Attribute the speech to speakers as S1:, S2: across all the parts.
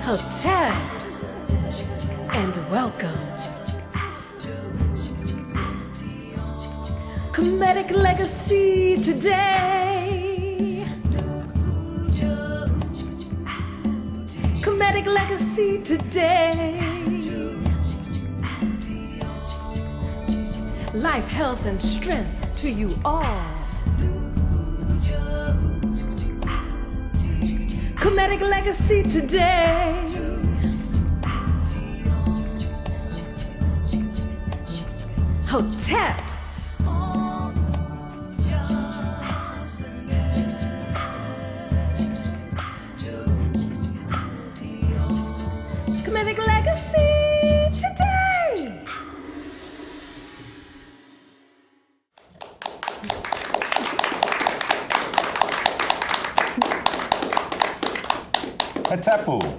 S1: Hotel and welcome. Comedic legacy today. Comedic legacy today. Life, health, and strength to you all. Comedic legacy today. Hotel. Comedic legacy today.
S2: Atepu.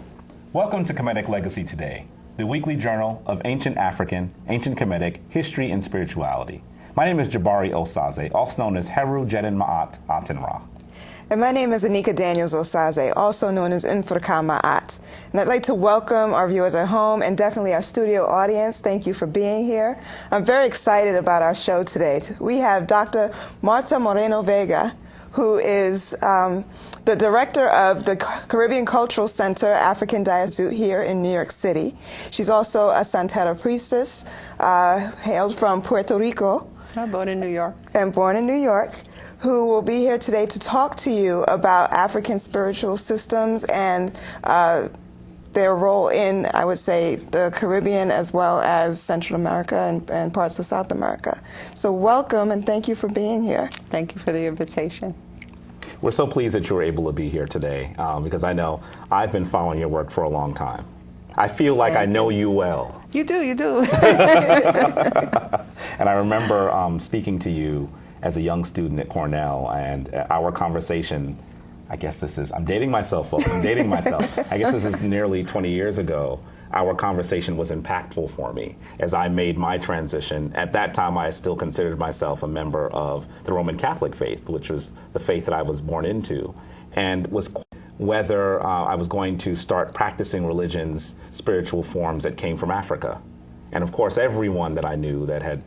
S2: Welcome to Comedic Legacy Today, the weekly journal of ancient African, ancient Kemetic history and spirituality. My name is Jabari Osaze, also known as Heru Jedin Ma'at Atenra.
S3: And my name is Anika Daniels Osaze, also known as Infurka Ma'at. And I'd like to welcome our viewers at home and definitely our studio audience. Thank you for being here. I'm very excited about our show today. We have Dr. Marta Moreno Vega, who is the director of the Caribbean Cultural Center, African Diocese here in New York City. She's also a Santera priestess, hailed from Puerto Rico.
S4: Born in New York.
S3: And born in New York, who will be here today to talk to you about African spiritual systems and their role in, I would say, the Caribbean as well as Central America and parts of South America. So welcome and thank you for being here.
S4: Thank you for the invitation.
S2: We're so pleased that you were able to be here today because I know I've been following your work for a long time. I feel like I know you well.
S4: You do, you do.
S2: And I remember speaking to you as a young student at Cornell, and our conversation, I guess this is, I'm dating myself, folks, I'm dating myself. I guess this is nearly 20 years ago. Our conversation was impactful for me as I made my transition. At that time, I still considered myself a member of the Roman Catholic faith, which was the faith that I was born into, and was whether I was going to start practicing religions, spiritual forms that came from Africa. And of course, everyone that I knew that had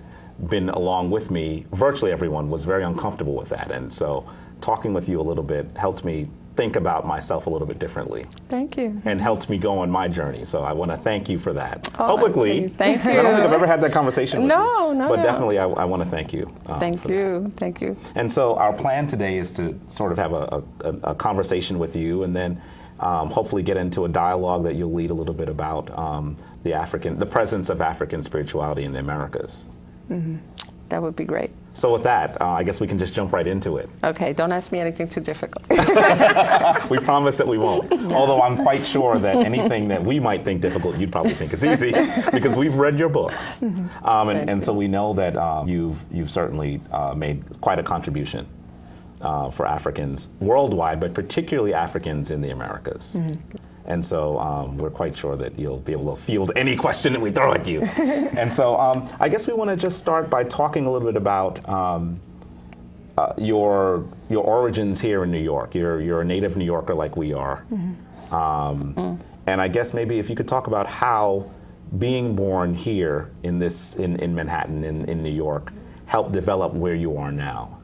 S2: been along with me, virtually everyone, was very uncomfortable with that. And so talking with you a little bit helped me think about myself a little bit differently.
S4: Thank you.
S2: And helped me go on my journey. So I want to thank you for that.
S4: Oh,
S2: publicly.
S4: please. Thank you.
S2: I don't think I've ever had that conversation with you.
S4: No.
S2: But definitely I want to thank you.
S4: Thank you. Thank you.
S2: And so our plan today is to sort of have a conversation with you and then hopefully get into a dialogue that you'll lead a little bit about the presence of African spirituality in the Americas.
S4: Mm-hmm. That would be great.
S2: So with that, I guess we can just jump right into it.
S4: Okay, don't ask me anything too difficult.
S2: We promise that we won't. Although I'm quite sure that anything that we might think difficult, you'd probably think is easy because we've read your books. Mm-hmm. And so we know that you've certainly made quite a contribution for Africans worldwide, but particularly Africans in the Americas. Mm-hmm. And so we're quite sure that you'll be able to field any question that we throw at you. And so I guess we want to just start by talking a little bit about your origins here in New York. You're a native New Yorker like we are. Mm-hmm. And I guess maybe if you could talk about how being born here in Manhattan, in New York, helped develop where you are now.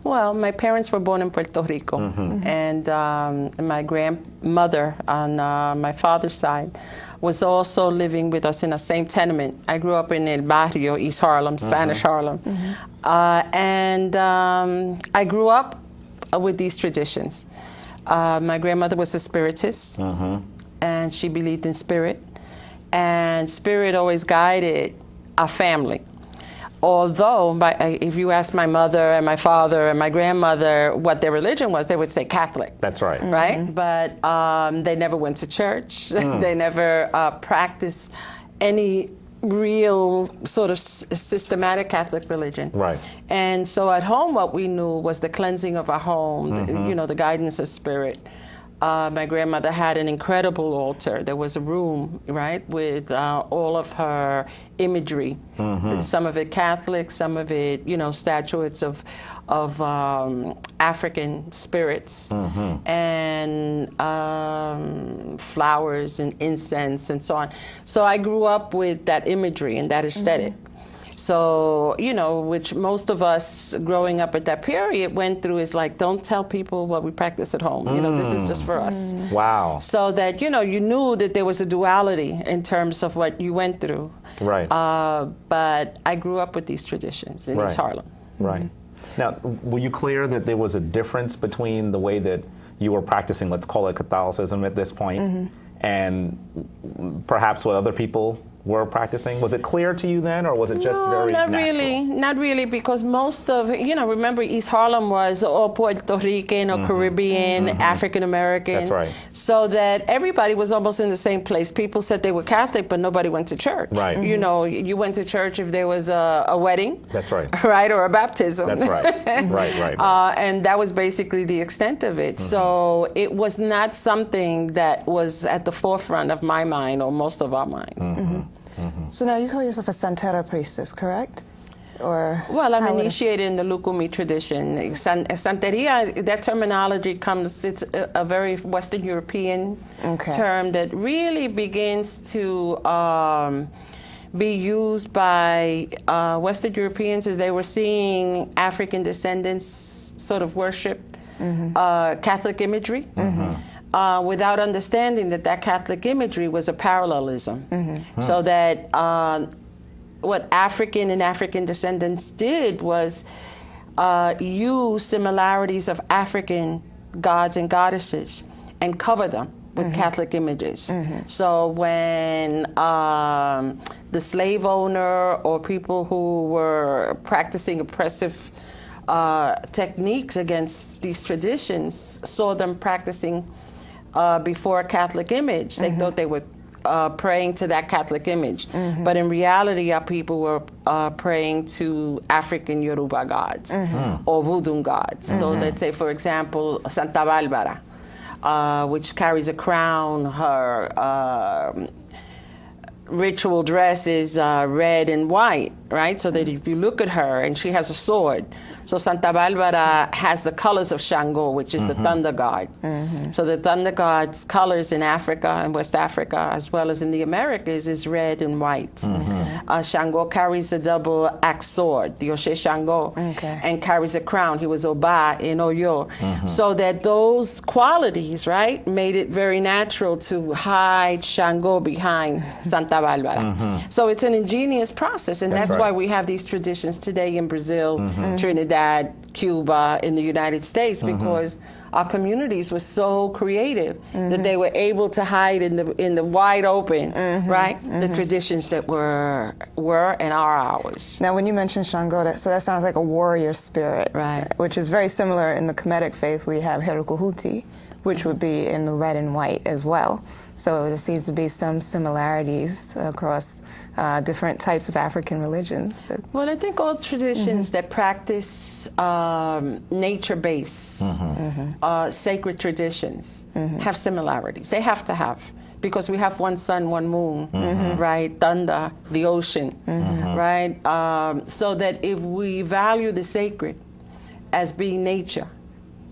S4: Well, my parents were born in Puerto Rico, mm-hmm. and my grandmother on my father's side was also living with us in the same tenement. I grew up in El Barrio, East Harlem, Spanish mm-hmm. Harlem. Mm-hmm. And I grew up with these traditions. My grandmother was a spiritist, mm-hmm. and she believed in spirit. And spirit always guided our family. Although, if you ask my mother and my father and my grandmother what their religion was, they would say Catholic.
S2: That's right.
S4: Right? Mm-hmm. But they never went to church. They never practiced any real sort of systematic Catholic religion.
S2: Right.
S4: And so at home, what we knew was the cleansing of our home, mm-hmm.
S2: the
S4: the guidance of spirit. My grandmother had an incredible altar. There was a room, right, with all of her imagery. Some of it Catholic, some of it, statuettes of African spirits, and flowers and incense and so on. So I grew up with that imagery and that aesthetic. So, which most of us growing up at that period went through is like, don't tell people what we practice at home. This is just for us.
S2: Wow.
S4: So that, you knew that there was a duality in terms of what you went through.
S2: Right.
S4: But I grew up with these traditions in East Harlem.
S2: Right. Now, were you clear that there was a difference between the way that you were practicing, let's call it Catholicism at this point, and perhaps what other people were practicing? Was it clear to you then, or was it just very natural?
S4: Not really, because most of, remember East Harlem was all Puerto Rican or Caribbean, African American.
S2: That's right.
S4: So that everybody was almost in the same place. People said they were Catholic, but nobody went to church.
S2: Right.
S4: You went to church if there was a wedding.
S2: That's right.
S4: Right, or a baptism.
S2: That's right. right.
S4: And that was basically the extent of it. So it was not something that was at the forefront of my mind or most of our minds.
S3: So now you call yourself a Santera priestess, correct? Or
S4: well, I'm initiated in the Lukumi tradition. Santeria, that terminology it's a very Western European term that really begins to be used by Western Europeans as they were seeing African descendants sort of worship Catholic imagery. Without understanding that Catholic imagery was a parallelism. So that what African and African descendants did was use similarities of African gods and goddesses and cover them with Catholic images. So when the slave owner or people who were practicing oppressive techniques against these traditions saw them practicing before a Catholic image, they thought they were praying to that Catholic image. But in reality, our people were praying to African Yoruba gods or voodoo gods. So let's say, for example, Santa Barbara, which carries a crown. Her ritual dress is red and white, right? So that if you look at her, and she has a sword. So Santa Barbara has the colors of Shango, which is the thunder god. So the thunder god's colors in Africa and West Africa, as well as in the Americas, is red and white. Shango carries a double-axe sword, the Oshe Shango, and carries a crown. He was Oba in Oyo. So that those qualities, right, made it very natural to hide Shango behind Santa Barbara. So it's an ingenious process, and that's why we have these traditions today in Brazil, Trinidad, Cuba, in the United States, because our communities were so creative that they were able to hide in the wide open, right, the traditions that were and are ours.
S3: Now, when you mention Shango, that sounds like a warrior spirit,
S4: right?
S3: Which is very similar in the Kemetic faith. We have Herukuhuti, which would be in the red and white as well. So there seems to be some similarities across different types of African religions.
S4: Well, I think all traditions that practice nature-based, sacred traditions have similarities. They have to have, because we have one sun, one moon, right? Thunder, the ocean, right? So that if we value the sacred as being nature,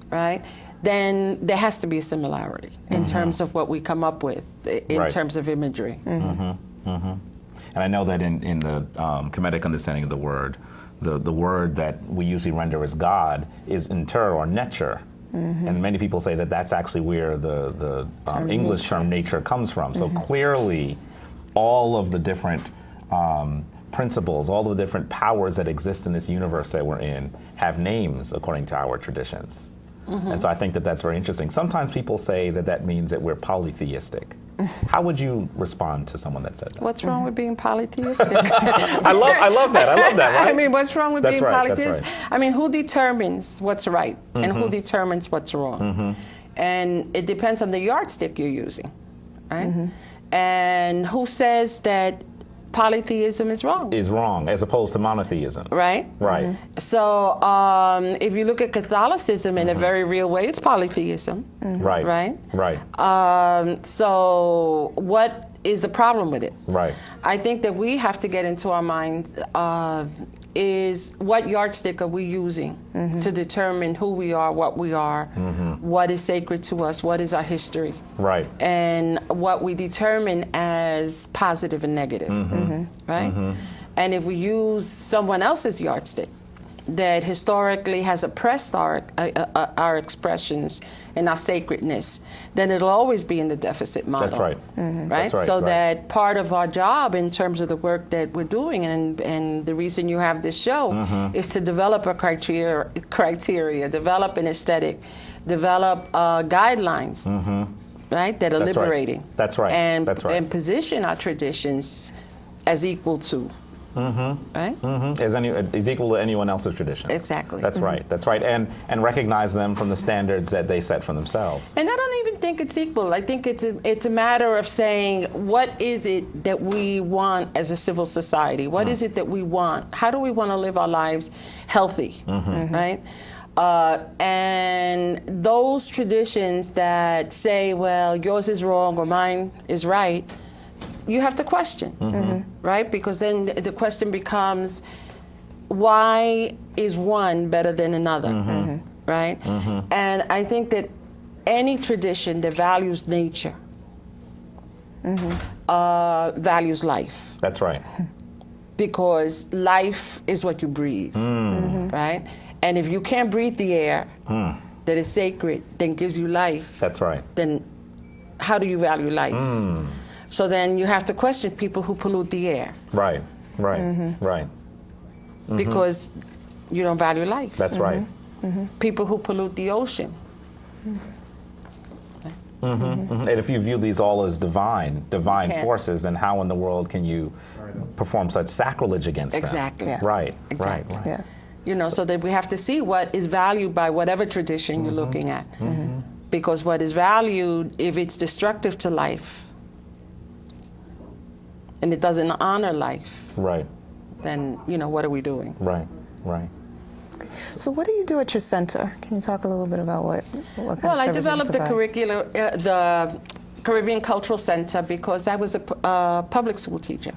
S4: right, then there has to be a similarity in terms of what we come up with in terms of imagery.
S2: And I know that in the Kemetic understanding of the word that we usually render as God is inter or nature. And many people say that that's actually where the English term nature comes from. So clearly, all of the different principles, all the different powers that exist in this universe that we're in have names according to our traditions. And so I think that that's very interesting. Sometimes people say that means that we're polytheistic. How would you respond to someone that said that?
S4: What's wrong with being polytheistic?
S2: I love that, right?
S4: I mean, what's wrong with being polytheistic?
S2: Right.
S4: I mean, who determines what's right and who determines what's wrong? And it depends on the yardstick you're using, right? And who says that polytheism is wrong.
S2: Is wrong, as opposed to monotheism.
S4: Right?
S2: Right.
S4: So if you look at Catholicism in a very real way, it's polytheism.
S2: Right.
S4: Right?
S2: Right.
S4: So what is the problem with it?
S2: Right.
S4: I think that we have to get into our mind is what yardstick are we using to determine who we are, what we are, what is sacred to us, what is our history.
S2: Right.
S4: And what we determine as positive and negative. Right? And if we use someone else's yardstick that historically has oppressed our expressions and our sacredness, then it'll always be in the deficit model.
S2: That's right.
S4: Right?
S2: That's right,
S4: So
S2: right.
S4: that part of our job in terms of the work that we're doing, and the reason you have this show, is to develop a criteria, develop an aesthetic, develop guidelines, right, that are
S2: That's right.
S4: liberating.
S2: That's right.
S4: And,
S2: That's right.
S4: and position our traditions as equal to. Right?
S2: Is equal to anyone else's tradition.
S4: Exactly.
S2: That's right. That's right. And recognize them from the standards that they set for themselves.
S4: And I don't even think it's equal. I think it's a matter of saying, what is it that we want as a civil society? What is it that we want? How do we want to live our lives healthy? Right? And those traditions that say, well, yours is wrong or mine is right, you have to question, right? Because then the question becomes, why is one better than another, right? And I think that any tradition that values nature values life.
S2: That's right.
S4: Because life is what you breathe, right? And if you can't breathe the air that is sacred, then gives you life,
S2: That's right.
S4: then how do you value life? So then you have to question people who pollute the air
S2: Right. Right. Right.
S4: because you don't value life.
S2: That's right.
S4: People who pollute the ocean.
S2: And if you view these all as divine
S4: can't.
S2: forces, then how in the world can you perform such sacrilege against them?
S4: Exactly.
S3: Yes.
S2: Right.
S4: Exactly.
S2: Right.
S3: Yes.
S4: You know, so that we have to see what is valued by whatever tradition you're looking at. Because what is valued, if it's destructive to life, and it doesn't honor life,
S2: Right.
S4: then, you know, what are we doing?
S2: Right. Right.
S3: So what do you do at your center? Can you talk a little bit about what kind
S4: Well,
S3: of
S4: I
S3: services you
S4: developed the
S3: provide?
S4: curriculum, the Caribbean Cultural Center, because I was a public school teacher.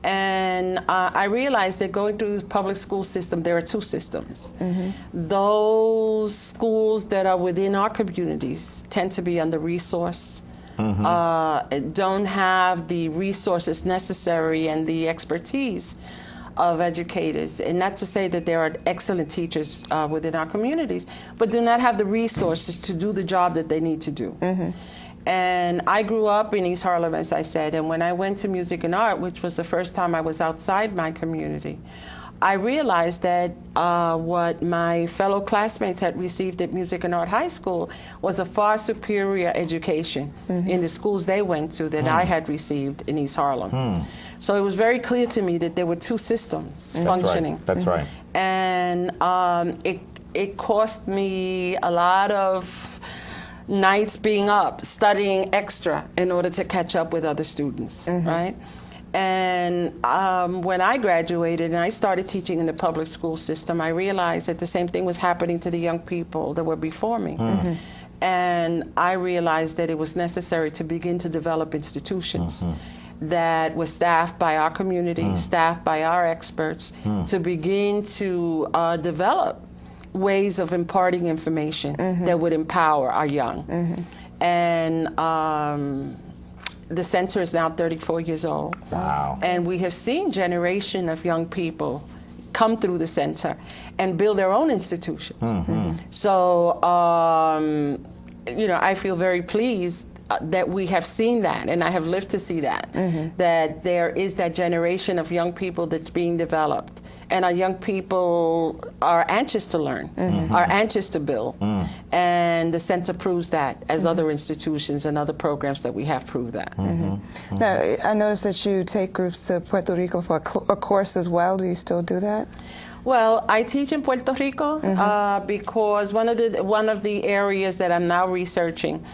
S4: And I realized that going through the public school system, there are two systems. Those schools that are within our communities tend to be under-resourced, don't have the resources necessary and the expertise of educators. And not to say that there are excellent teachers within our communities, but do not have the resources to do the job that they need to do. And I grew up in East Harlem, as I said, and when I went to music and art, which was the first time I was outside my community, I realized that what my fellow classmates had received at Music and Art High School was a far superior education in the schools they went to that I had received in East Harlem. So it was very clear to me that there were two systems functioning.
S2: That's right.
S4: And it cost me a lot of nights being up, studying extra in order to catch up with other students, right? And when I graduated and I started teaching in the public school system, I realized that the same thing was happening to the young people that were before me. And I realized that it was necessary to begin to develop institutions that were staffed by our community, staffed by our experts, to begin to develop ways of imparting information that would empower our young. And the center is now 34 years old.
S2: Wow.
S4: And we have seen generation of young people come through the center and build their own institutions. So, you know, I feel very pleased that we have seen that, and I have lived to see that, that there is that generation of young people that's being developed. And our young people are anxious to learn, are anxious to build. And the center proves that, as other institutions and other programs that we have proved that.
S3: Now, I noticed that you take groups to Puerto Rico for a course as well. Do you still do that?
S4: Well, I teach in Puerto Rico because one of the areas that I'm now researching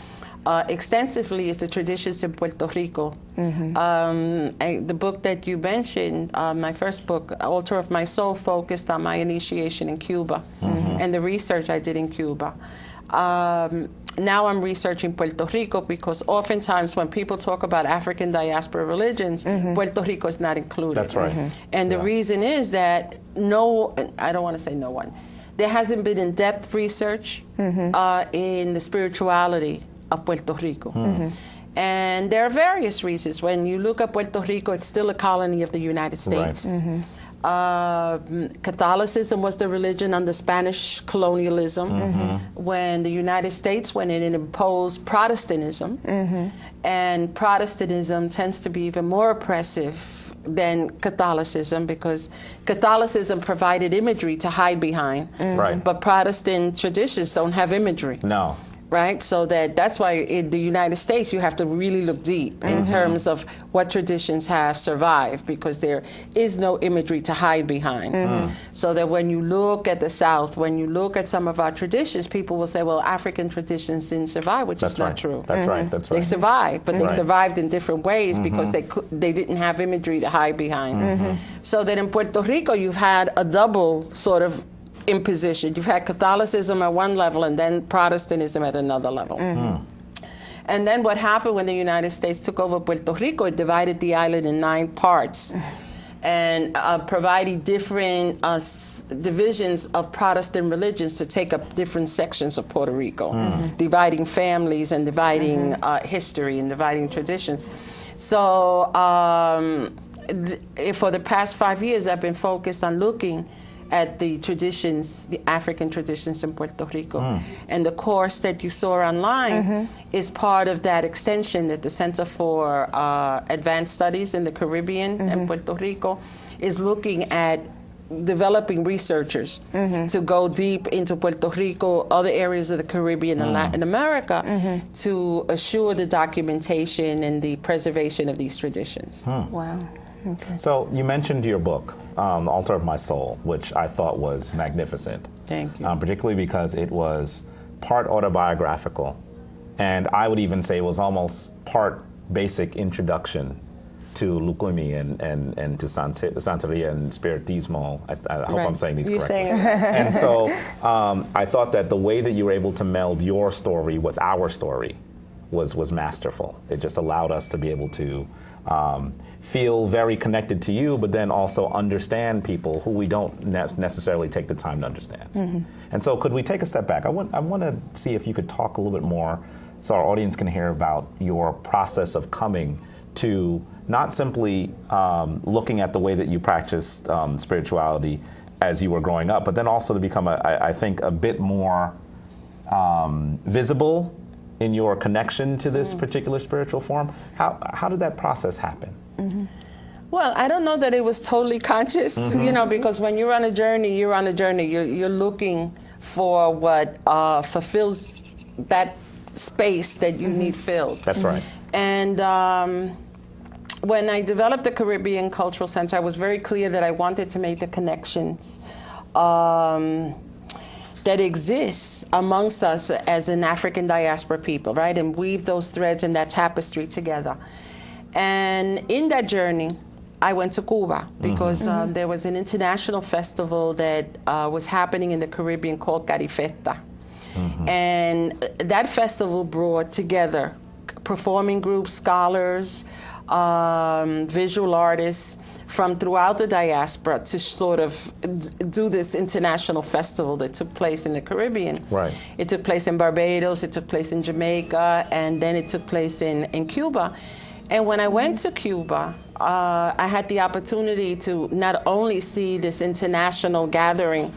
S4: extensively is the traditions in Puerto Rico. The book that you mentioned, my first book, Altar of My Soul, focused on my initiation in Cuba and the research I did in Cuba. Now I'm researching Puerto Rico because oftentimes when people talk about African diaspora religions, Puerto Rico is not included.
S2: That's right.
S4: And the reason is that I don't want to say no one, there hasn't been in-depth research in the spirituality of Puerto Rico. And there are various reasons. When you look at Puerto Rico, it's still a colony of the United States.
S2: Right.
S4: Catholicism was the religion under Spanish colonialism. When the United States went in and imposed Protestantism, and Protestantism tends to be even more oppressive than Catholicism because Catholicism provided imagery to hide behind,
S2: Right.
S4: but Protestant traditions don't have imagery.
S2: No.
S4: Right, so that's why in the United States you have to really look deep in terms of what traditions have survived, because there is no imagery to hide behind. So that when you look at the South, when you look at some of our traditions, people will say, well, African traditions didn't survive, which is not true.
S2: That's right. That's
S4: They
S2: right.
S4: survived, but they
S2: Right.
S4: survived in different ways because they didn't have imagery to hide behind. So that in Puerto Rico you've had a double sort of imposition. You've had Catholicism at one level and then Protestantism at another level. And then what happened when the United States took over Puerto Rico, it divided the island in 9 parts and provided different divisions of Protestant religions to take up different sections of Puerto Rico, dividing families and dividing history and dividing traditions. So for the past 5 years, I've been focused on looking at the traditions, the African traditions in Puerto Rico. And the course that you saw online is part of that extension that the Center for Advanced Studies in the Caribbean and Puerto Rico is looking at developing researchers to go deep into Puerto Rico, other areas of the Caribbean and Latin America to assure the documentation and the preservation of these traditions.
S3: Wow. Okay.
S2: So you mentioned your book, Altar of My Soul, which I thought was magnificent.
S4: Thank you.
S2: Particularly because it was part autobiographical, and I would even say it was almost part basic introduction to Lukumi and to Santeria and Spiritismo. I hope I'm saying these
S4: You're
S2: correctly.
S4: saying it.
S2: And so I thought that the way that you were able to meld your story with our story was masterful. It just allowed us to be able to feel very connected to you, but then also understand people who we don't necessarily take the time to understand. And so could we take a step back? I want to see if you could talk a little bit more so our audience can hear about your process of coming to not simply looking at the way that you practiced spirituality as you were growing up, but then also to become, I think, a bit more visible in your connection to this particular spiritual form. How did that process happen?
S4: Well, I don't know that it was totally conscious, because when you're on a journey, You're looking for what fulfills that space that you need filled.
S2: That's right.
S4: And when I developed the Caribbean Cultural Center, I was very clear that I wanted to make the connections that exists amongst us as an African diaspora people, right? And weave those threads and that tapestry together. And in that journey, I went to Cuba because there was an international festival that was happening in the Caribbean called Carifesta. And that festival brought together performing groups, scholars, visual artists from throughout the diaspora to sort of do this international festival that took place in the Caribbean.
S2: Right.
S4: It took place in Barbados, it took place in Jamaica, and then it took place in Cuba. And when I went to Cuba, I had the opportunity to not only see this international gathering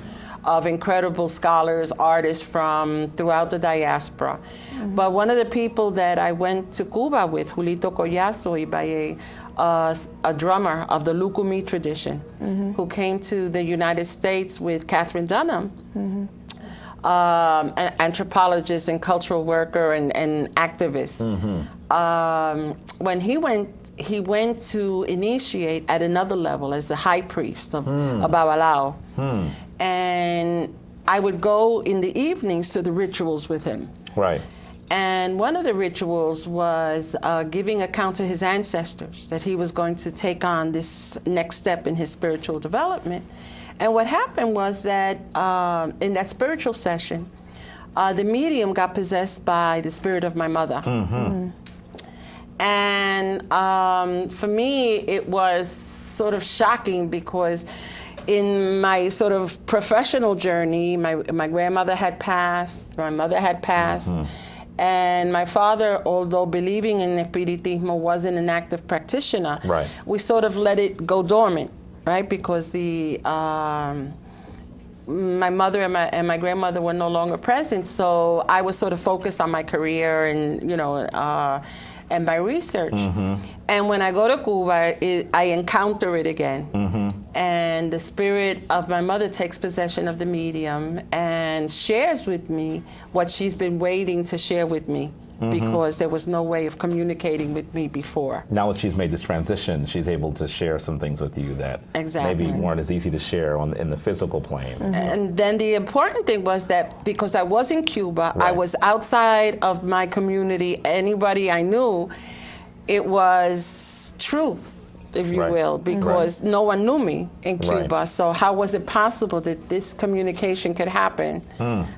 S4: of incredible scholars, artists from throughout the diaspora. But one of the people that I went to Cuba with, Julito Collazo Ibaye, a drummer of the Lukumi tradition, who came to the United States with Catherine Dunham, an anthropologist and cultural worker and activist. When he went to initiate at another level as the high priest of Babalao. And I would go in the evenings to the rituals with him.
S2: Right.
S4: And one of the rituals was giving account to his ancestors that he was going to take on this next step in his spiritual development. And what happened was that in that spiritual session, the medium got possessed by the spirit of my mother. And for me, it was sort of shocking because in my sort of professional journey, my grandmother had passed, my mother had passed, and my father, although believing in Espiritismo, wasn't an active practitioner.
S2: Right.
S4: We sort of let it go dormant, right? Because my mother and my grandmother were no longer present, so I was sort of focused on my career and and my research. And when I go to Cuba, I encounter it again. And the spirit of my mother takes possession of the medium and shares with me what she's been waiting to share with me. Because there was no way of communicating with me before. Now
S2: that she's made this transition, she's able to share some things with you that maybe weren't as easy to share in the physical plane.
S4: And then the important thing was that because I was in Cuba, I was outside of my community, anybody I knew, it was truth, if you will, because no one knew me in Cuba. So how was it possible that this communication could happen,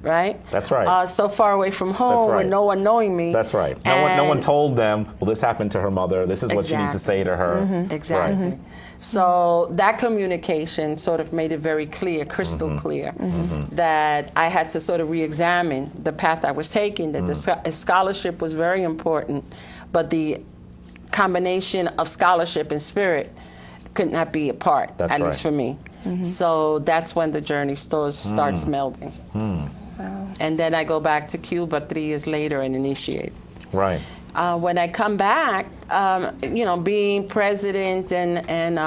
S4: right?
S2: That's right.
S4: So far away from home with no one knowing me.
S2: That's right. No one told them, well, this happened to her mother. This is what she needs to say to her.
S4: Exactly. So that communication sort of made it very clear, crystal clear, that I had to sort of re-examine the path I was taking, that the scholarship was very important, but the combination of scholarship and spirit could not be apart, at least for me. So that's when the journey starts melding. And then I go back to Cuba 3 years later and initiate.
S2: Right.
S4: When I come back, being president and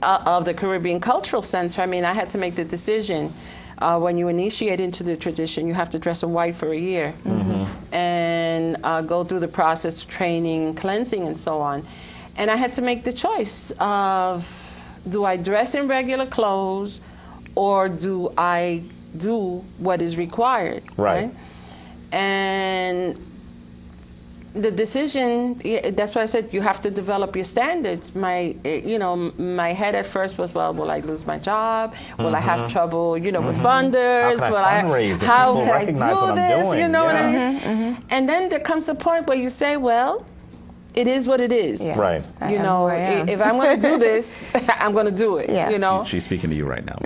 S4: of the Caribbean Cultural Center, I mean, I had to make the decision. When you initiate into the tradition, you have to dress in white for a year and go through the process of training, cleansing, and so on. And I had to make the choice of, do I dress in regular clothes or do I do what is required? Right? And the decision, that's why I said you have to develop your standards. My head at first was, well, will I lose my job? Will I have trouble, with funders?
S2: How can I do this?
S4: You know what I mean? And then there comes a point where you say, well, it is what it is.
S2: Right.
S4: If I'm going to do this, I'm going to do it.
S2: She's speaking to you right now.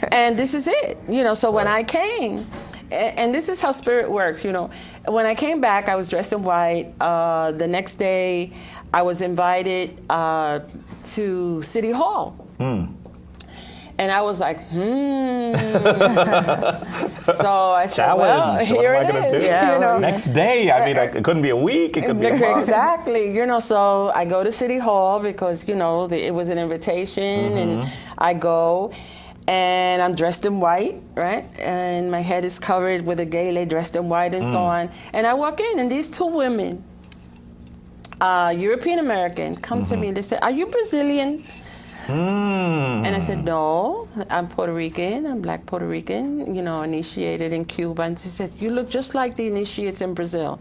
S4: And this is it. So when I came, and this is how spirit works, When I came back, I was dressed in white. The next day, I was invited to City Hall. And I I like, So I said,
S2: challenge.
S4: Well, here
S2: what am I
S4: it is.
S2: Do? Next day, I mean, it couldn't be a week, it could be a month.
S4: Exactly. So I go to City Hall because, it was an invitation, and I go. And I'm dressed in white, right? And my head is covered with a gele dressed in white and so on. And I walk in, and these two women, European American, come to me and they said, "Are you Brazilian?" And I said, "No, I'm Puerto Rican. I'm Black Puerto Rican, initiated in Cuba." And she said, "You look just like the initiates in Brazil."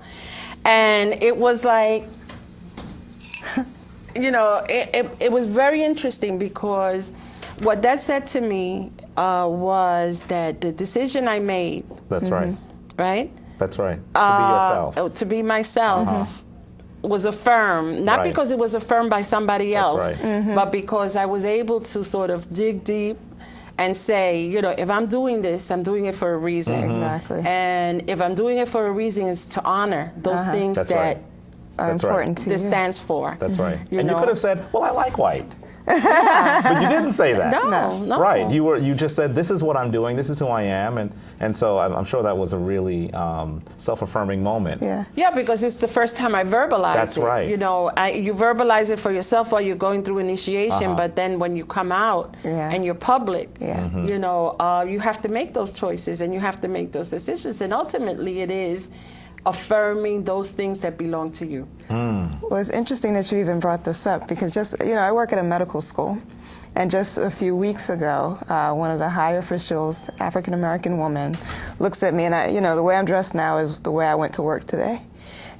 S4: And it was like, it was very interesting because what that said to me was that the decision I made.
S2: That's right.
S4: Right?
S2: That's right. To be yourself.
S4: To be myself was affirmed, not because it was affirmed by somebody else, but because I was able to sort of dig deep and say, if I'm doing this, I'm doing it for a reason.
S3: Exactly.
S4: And if I'm doing it for a reason, it's to honor those things that
S3: are important to you.
S4: This stands for.
S2: That's right. And you could have said, well, I like white. But you didn't say that.
S4: No.
S2: Right. You just said, this is what I'm doing, this is who I am, and so I'm sure that was a really self-affirming moment.
S4: Yeah, because it's the first time I verbalized
S2: That's right.
S4: You verbalize it for yourself while you're going through initiation, but then when you come out and you're public, you have to make those choices and you have to make those decisions, and ultimately it is affirming those things that belong to you.
S3: Well, it's interesting that you even brought this up because I work at a medical school, And just a few weeks ago, one of the high officials, African-American woman, looks at me, and the way I'm dressed now is the way I went to work today.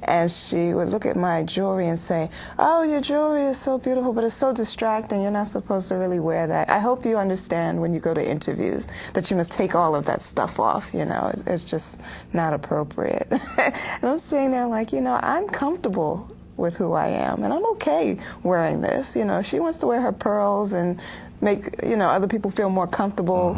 S3: And she would look at my jewelry and say, "Oh, your jewelry is so beautiful, but it's so distracting. You're not supposed to really wear that. I hope you understand when you go to interviews that you must take all of that stuff off. It's just not appropriate." And I'm sitting there like, I'm comfortable with who I am, and I'm okay wearing this. If she wants to wear her pearls and make other people feel more comfortable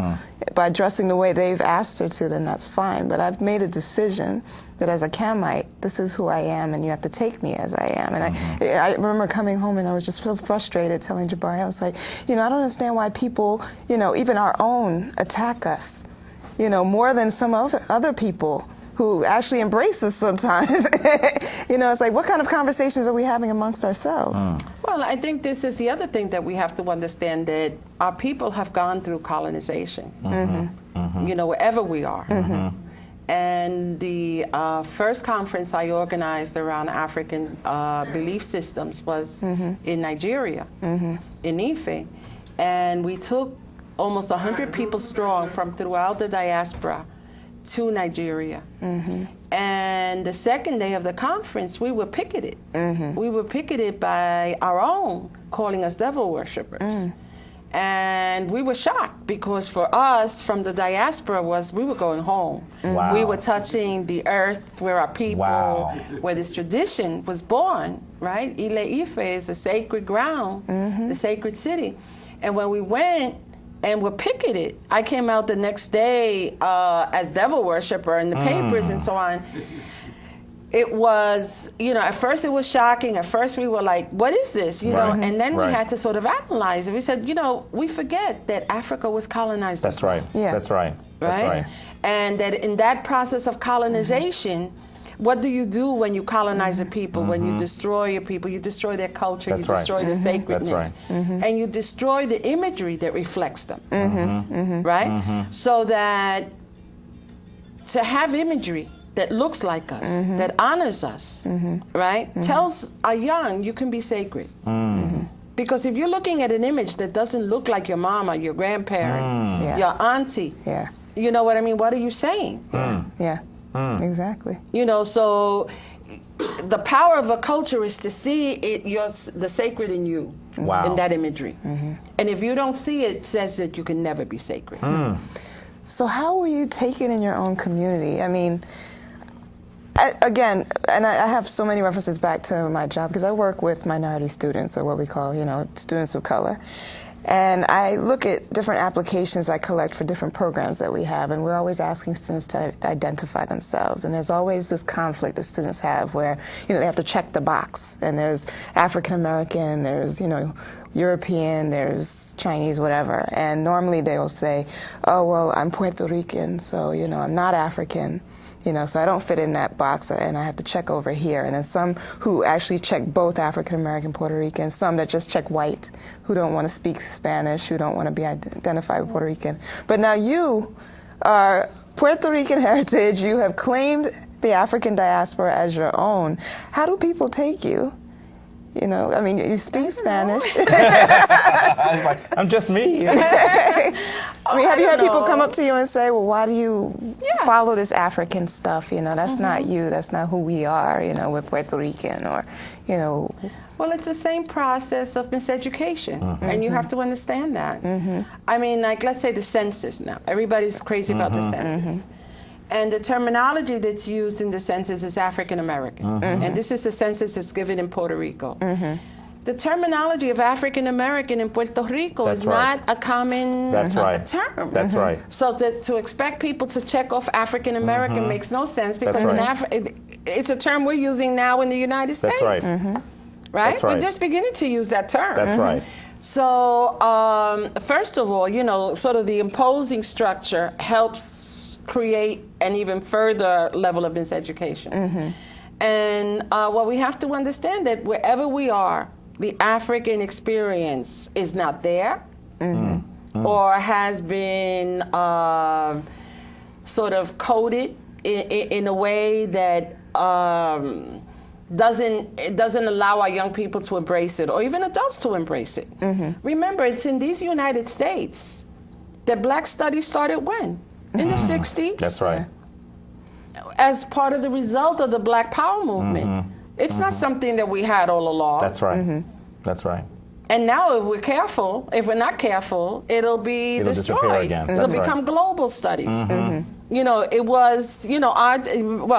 S3: by dressing the way they've asked her to, then that's fine. But I've made a decision that as a Camite, this is who I am, and you have to take me as I am. And I remember coming home and I was just so frustrated, telling Jabari, I was like, I don't understand why people, even our own, attack us, more than some other people who actually embrace us sometimes. It's like, what kind of conversations are we having amongst ourselves?
S4: Well, I think this is the other thing that we have to understand, that our people have gone through colonization, wherever we are. And the first conference I organized around African belief systems was in Nigeria, in Ife. And we took almost 100 people strong from throughout the diaspora to Nigeria. And the second day of the conference, we were picketed. We were picketed by our own, calling us devil worshippers. And we were shocked, because for us, from the diaspora, we were going home.
S2: Wow.
S4: We were touching the earth where our people, where this tradition was born, right? Ile Ife is a sacred ground, the sacred city. And when we went and were picketed, I came out the next day as devil worshiper in the papers and so on. It was, at first it was shocking. At first we were like, what is this? And then we had to sort of analyze it. We said, we forget that Africa was colonized.
S2: That's right.
S3: Yeah.
S2: That's right. That's right.
S4: And that in that process of colonization, what do you do when you colonize a people? When you destroy your people, you destroy their culture,
S2: That's
S4: you destroy their sacredness,
S2: That's right.
S4: and you destroy the imagery that reflects them, right? So that to have imagery that looks like us, that honors us, right? Tells a young, you can be sacred. Because if you're looking at an image that doesn't look like your mama, your grandparents, your auntie, you know what I mean? What are you saying?
S3: Yeah. Exactly.
S4: So the power of a culture is to see the sacred in you, in that imagery. And if you don't see it, it says that you can never be sacred.
S3: So how were you taken in your own community? I mean, again, and I have so many references back to my job, because I work with minority students, or what we call, students of color. And I look at different applications I collect for different programs that we have, and we're always asking students to identify themselves. And there's always this conflict that students have where, they have to check the box. And there's African American, there's, European, there's Chinese, whatever. And normally they will say, oh, well, I'm Puerto Rican, so, I'm not African. So I don't fit in that box, and I have to check over here. And then some who actually check both African American, Puerto Rican, some that just check white, who don't want to speak Spanish, who don't want to be identified with Puerto Rican. But now you are Puerto Rican heritage. You have claimed the African diaspora as your own. How do people take you? You speak Spanish.
S2: I'm just me.
S3: Have you had people come up to you and say, well, why do you follow this African stuff? That's not you. That's not who we are. We're Puerto Rican, or,
S4: Well, it's the same process of miseducation, and you have to understand that. I mean, like, let's say the census now. Everybody's crazy about the census. And the terminology that's used in the census is African American. And this is the census that's given in Puerto Rico. The terminology of African American in Puerto Rico is not a common term.
S2: That's right.
S4: So to expect people to check off African American makes no sense, because it's a term we're using now in the United States.
S2: That's right.
S4: Right?
S2: That's right.
S4: We're just beginning to use that term.
S2: That's right.
S4: So first of all, sort of the imposing structure helps create an even further level of miseducation. And what we have to understand that wherever we are, the African experience is not there, or has been sort of coded in a way that doesn't allow our young people to embrace it, or even adults to embrace it. Remember, it's in these United States that Black studies started when? In the 60s?
S2: That's right.
S4: As part of the result of the Black Power movement. It's not something that we had all along.
S2: That's right. That's right.
S4: And now, if we're not careful, it'll be
S2: It'll
S4: destroyed.
S2: disappear again.
S4: It'll
S2: That's
S4: become
S2: right.
S4: global studies. You know, it was, you know,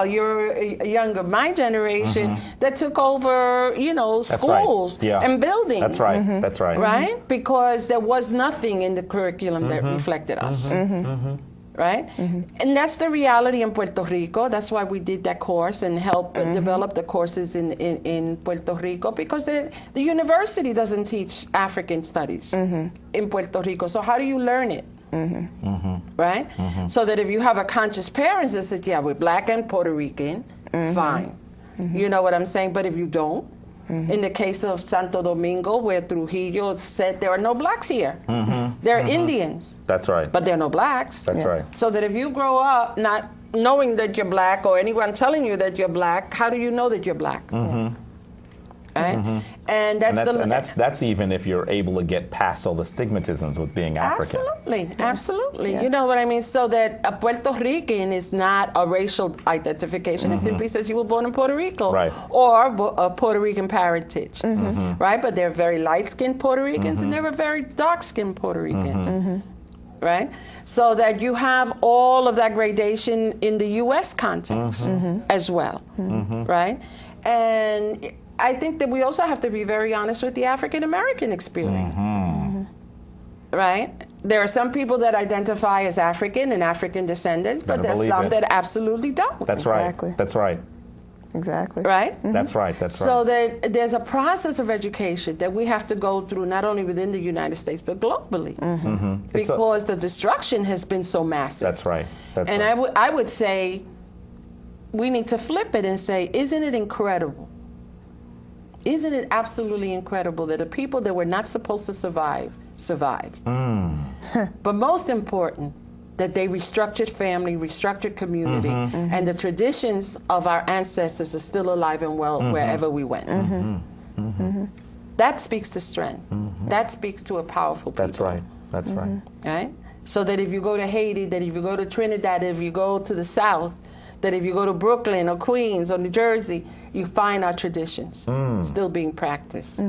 S4: you're younger, my generation, that took over, you know,
S2: That's
S4: schools
S2: right. Yeah.
S4: and buildings.
S2: That's right. That's right.
S4: Right? Because there was nothing in the curriculum that reflected us. Right? And that's the reality in Puerto Rico. That's why we did that course and helped develop the courses in Puerto Rico, because the university doesn't teach African studies in Puerto Rico. So how do you learn it? Right? So that if you have a conscious parents that said, yeah, we're Black and Puerto Rican, fine. You know what I'm saying? But if you don't, in the case of Santo Domingo, where Trujillo said there are no Blacks here. They're Indians.
S2: That's right.
S4: But there are no Blacks.
S2: That's right.
S4: So that if you grow up not knowing that you're Black, or anyone telling you that you're Black, how do you know that you're Black? Right? And
S2: that's even if you're able to get past all the stigmatisms with being African.
S4: Absolutely. You know what I mean? So that a Puerto Rican is not a racial identification. It simply says you were born in Puerto Rico,
S2: Right.
S4: or a Puerto Rican parentage, right? But they're very light-skinned Puerto Ricans, and they're very dark-skinned Puerto Ricans. Right? So that you have all of that gradation in the U.S. context as well, right? And I think that we also have to be very honest with the African American experience. Right? There are some people that identify as African and African descendants, but
S2: Better
S4: there's some
S2: believe it.
S4: that absolutely don't.
S2: That's
S3: Exactly.
S2: right. That's right.
S3: Exactly.
S4: Right?
S2: That's right. That's right.
S4: So that there's a process of education that we have to go through, not only within the United States, but globally. Because the destruction has been so massive.
S2: That's right. That's
S4: And
S2: right.
S4: I would say we need to flip it and say, isn't it incredible? Isn't it absolutely incredible that the people that were not supposed to survive, survived? But most important, that they restructured family, restructured community, and the traditions of our ancestors are still alive and well wherever we went. That speaks to strength. That speaks to a powerful people.
S2: That's right. That's right.
S4: Right? So that if you go to Haiti, that if you go to Trinidad, if you go to the South, that if you go to Brooklyn or Queens or New Jersey, you find our traditions still being practiced.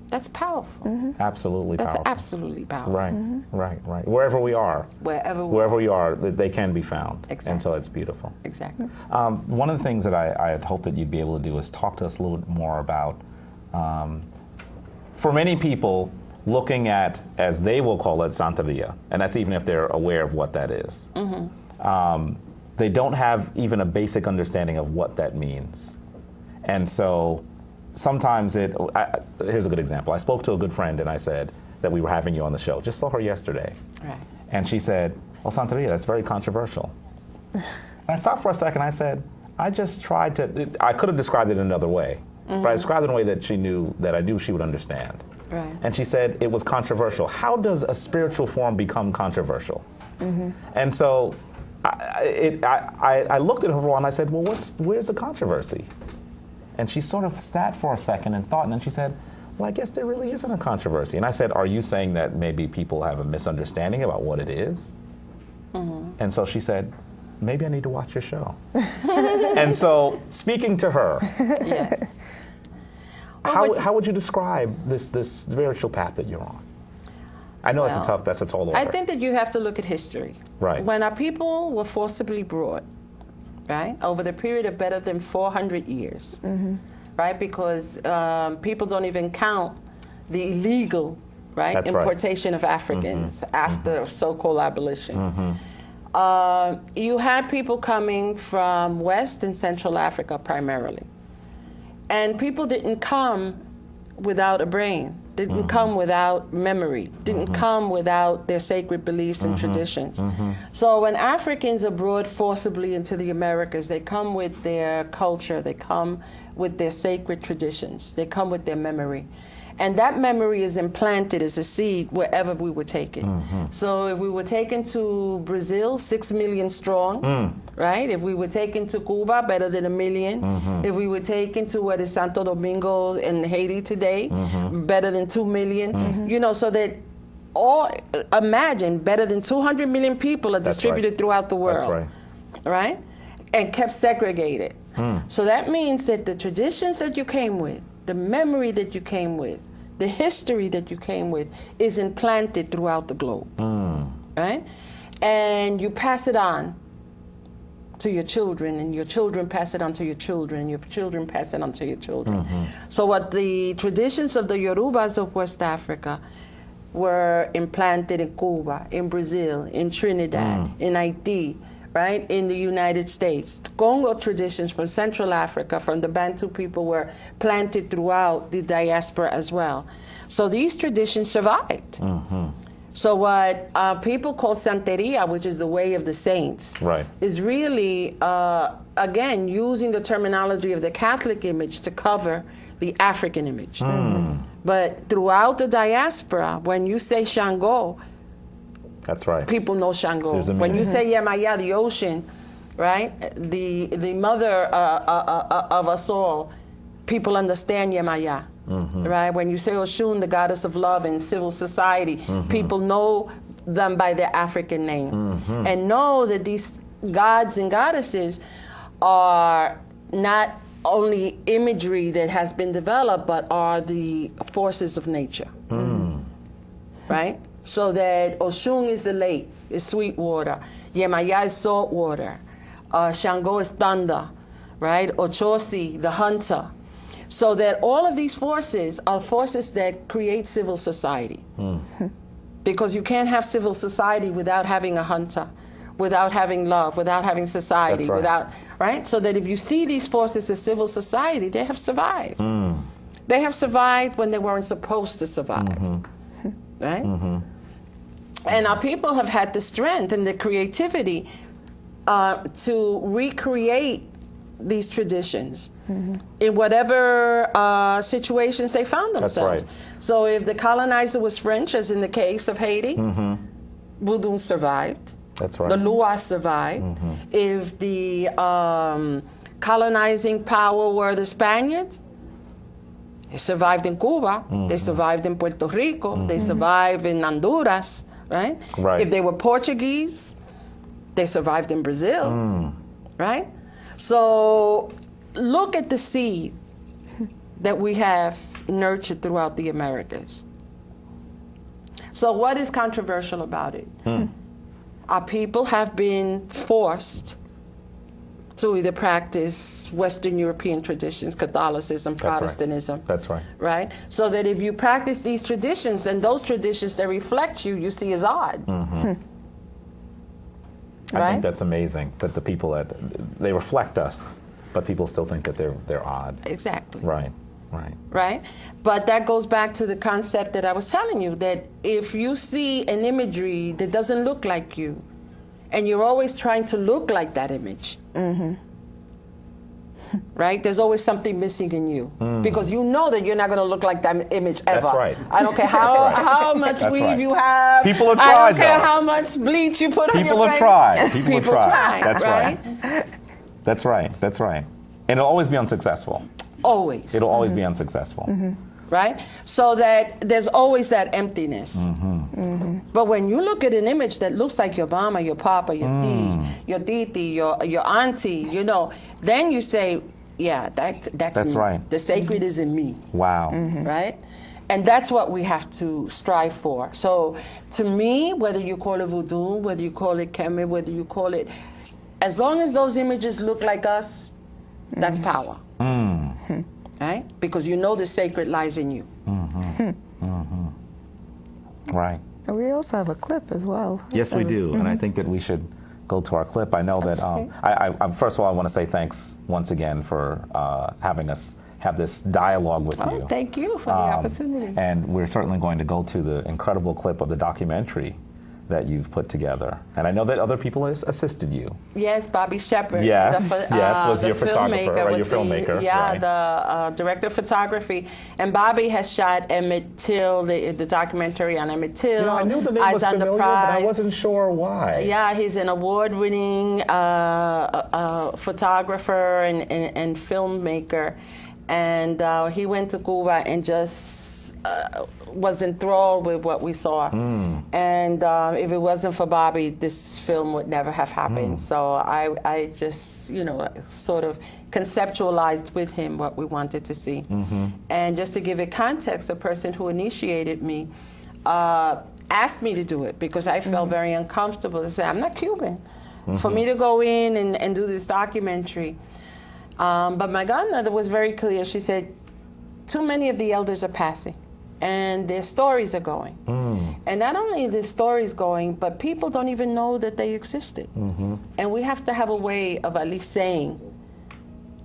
S4: That's powerful.
S2: Absolutely
S4: That's
S2: powerful.
S4: absolutely powerful.
S2: Right. Wherever we are.
S4: Wherever
S2: we are, they can be found.
S4: Exactly.
S2: And so it's beautiful.
S4: Exactly.
S2: One of the things that I had hoped that you'd be able to do is talk to us a little bit more about, for many people, looking at, as they will call it, Santeria, and that's even if they're aware of what that is. They don't have even a basic understanding of what that means. And so sometimes here's a good example. I spoke to a good friend and I said that we were having you on the show. Just saw her yesterday.
S4: Right.
S2: And she said, well, Santeria, that's very controversial. And I stopped for a second. I said, I just tried to, I could have described it another way, but I described it in a way that I knew she would understand.
S4: Right.
S2: And she said it was controversial. How does a spiritual form become controversial? And so I looked at her for a while and I said, well, where's the controversy? And she sort of sat for a second and thought, and then she said, well, I guess there really isn't a controversy. And I said, are you saying that maybe people have a misunderstanding about what it is? And so she said, maybe I need to watch your show. And so, speaking to her,
S4: Yes.
S2: how would you describe this spiritual path that you're on? I know that's a tall order.
S4: I think that you have to look at history.
S2: Right.
S4: When our people were forcibly brought, right, over the period of better than 400 years, right, because people don't even count the illegal, right,
S2: That's right.
S4: importation of Africans after so-called abolition. You had people coming from West and Central Africa primarily. And people didn't come without a brain, didn't come without memory, didn't come without their sacred beliefs and traditions. So when Africans are brought forcibly into the Americas, they come with their culture, they come with their sacred traditions, they come with their memory. And that memory is implanted as a seed wherever we were taken. So if we were taken to Brazil, 6 million strong, right? If we were taken to Cuba, better than 1 million. If we were taken to what is Santo Domingo in Haiti today, better than 2 million. You know, so that imagine better than 200 million people are distributed throughout the world.
S2: That's right.
S4: Right? And kept segregated. So that means that the traditions that you came with, the memory that you came with, the history that you came with is implanted throughout the globe. Right? And you pass it on to your children, and your children pass it on to your children, and your children pass it on to your children. So what the traditions of the Yorubas of West Africa were implanted in Cuba, in Brazil, in Trinidad, in Haiti, right, in the United States. The Congo traditions from Central Africa, from the Bantu people, were planted throughout the diaspora as well. So these traditions survived. So what people call Santeria, which is the way of the saints, is really, again, using the terminology of the Catholic image to cover the African image. But throughout the diaspora, when you say Shango,
S2: that's right.
S4: People know Shango. When you say Yemaya, the ocean, right, the mother of us all, people understand Yemaya. Right? When you say Oshun, the goddess of love and civil society, people know them by their African name and know that these gods and goddesses are not only imagery that has been developed, but are the forces of nature. Right? So that Oshun is the lake, is sweet water. Yemaya is salt water. Shango is thunder. Right? Ochosi, the hunter. So that all of these forces are forces that create civil society. Because you can't have civil society without having a hunter, without having love, without having society, without, right? So that if you see these forces as civil society, they have survived. They have survived when they weren't supposed to survive, right? And our people have had the strength and the creativity to recreate these traditions in whatever situations they found themselves. So if the colonizer was French, as in the case of Haiti, Voodoo survived.
S2: That's right.
S4: The Lua survived. If the colonizing power were the Spaniards, they survived in Cuba. They survived in Puerto Rico. They survived in Honduras, right? If they were Portuguese, they survived in Brazil, right? So look at the seed that we have nurtured throughout the Americas. So what is controversial about it? Our people have been forced to either practice Western European traditions, Catholicism, Protestantism.
S2: That's right.
S4: Right? So that if you practice these traditions, then those traditions that reflect you see as odd.
S2: I think that's amazing that the people they reflect us, but people still think that they're odd.
S4: Exactly.
S2: Right.
S4: Right? But that goes back to the concept that I was telling you, that if you see an imagery that doesn't look like you, and you're always trying to look like that image, right? There's always something missing in you because you know that you're not going to look like that image ever.
S2: That's right.
S4: I don't care how much weave you have.
S2: People have
S4: tried. I don't care
S2: though.
S4: how much bleach you put on your face.
S2: People have tried. People have tried. That's
S4: right.
S2: That's right. That's right. And it'll always be unsuccessful.
S4: Always.
S2: It'll always be unsuccessful.
S4: Right? So that there's always that emptiness. But when you look at an image that looks like your mama, your papa, your titi, your auntie, you know, then you say, yeah, that's me.
S2: Right.
S4: The sacred is in me.
S2: Wow.
S4: Right? And that's what we have to strive for. So to me, whether you call it voodoo, whether you call it keme, whether you call it, as long as those images look like us, that's power. Right? Because you know the sacred lies in you.
S2: Right.
S3: And we also have a clip as well.
S2: Yes, we do. And I think that we should go to our clip. I know that, I first of all, I want to say thanks once again for having us have this dialogue with you.
S4: Thank you for the opportunity.
S2: And we're certainly going to go to the incredible clip of the documentary that you've put together. And I know that other people has assisted you.
S4: Yes, Bobby Shepard.
S2: Yes, was your photographer or your filmmaker.
S4: Yeah,
S2: right.
S4: the director of photography. And Bobby has shot Emmett Till, the documentary on Emmett Till.
S2: I knew the name was familiar, but I wasn't sure why.
S4: Yeah, he's an award-winning photographer and filmmaker. And he went to Cuba and just was enthralled with what we saw. And if it wasn't for Bobby, this film would never have happened. So I just, sort of conceptualized with him what we wanted to see. And just to give it context, the person who initiated me asked me to do it because I felt very uncomfortable to say, I'm not Cuban. For me to go in and do this documentary. But my godmother was very clear. She said, too many of the elders are passing. And their stories are going. And not only the stories going, but people don't even know that they existed. And we have to have a way of at least saying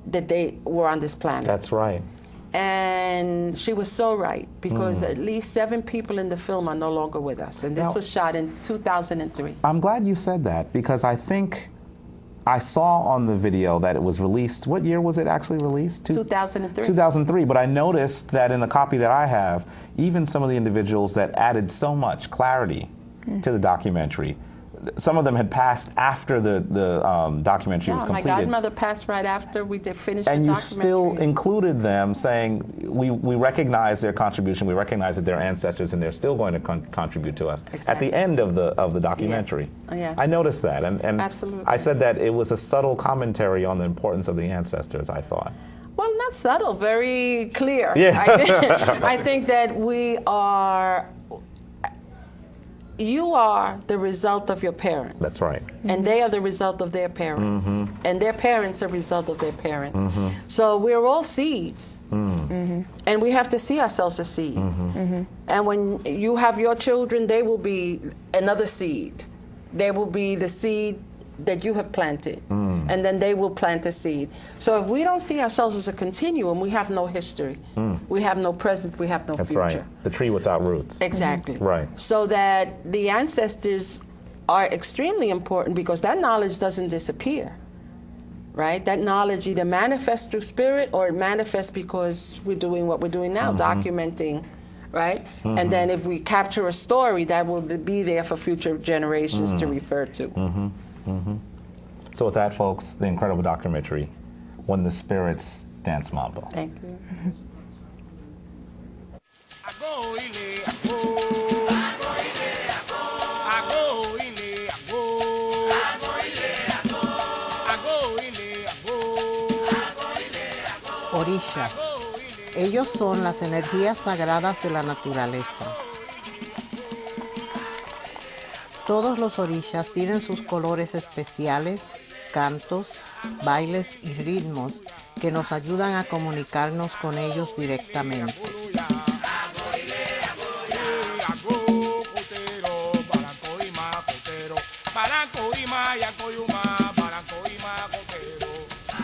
S4: that they were on this planet.
S2: That's right.
S4: And she was so right, because at least 7 people in the film are no longer with us. And this was shot in 2003.
S2: I'm glad you said that, because I think I saw on the video that it was released. What year was it actually released?
S4: 2003.
S2: 2003. But I noticed that in the copy that I have, even some of the individuals that added so much clarity to the documentary, some of them had passed after the documentary was completed.
S4: My godmother passed right after we finished the documentary.
S2: And you still included them, saying, we recognize their contribution, we recognize that they're ancestors, and they're still going to contribute to us at the end of the documentary.
S4: Yes.
S2: I noticed that, and
S4: Absolutely.
S2: I said that it was a subtle commentary on the importance of the ancestors, I thought.
S4: Well, not subtle, very clear.
S2: Yeah.
S4: I think that you are the result of your parents.
S2: That's right.
S4: And they are the result of their parents. And their parents are the result of their parents. So we're all seeds. And we have to see ourselves as seeds. And when you have your children, they will be another seed. They will be the seed that you have planted. And then they will plant a seed. So if we don't see ourselves as a continuum, we have no history. We have no present, we have no
S2: That's
S4: future.
S2: right. The tree without roots.
S4: Exactly.
S2: Right.
S4: So that the ancestors are extremely important, because that knowledge doesn't disappear. Right? That knowledge either manifests through spirit, or it manifests because we're doing what we're doing now, documenting. Right? And then if we capture a story, that will be there for future generations to refer to.
S2: So with that, folks, the incredible documentary, When the Spirits Dance Mambo.
S4: Thank you.
S5: Orishas. Ellos son las energías sagradas de la naturaleza. Todos los orishas tienen sus colores especiales, cantos, bailes y ritmos que nos ayudan a comunicarnos con ellos directamente.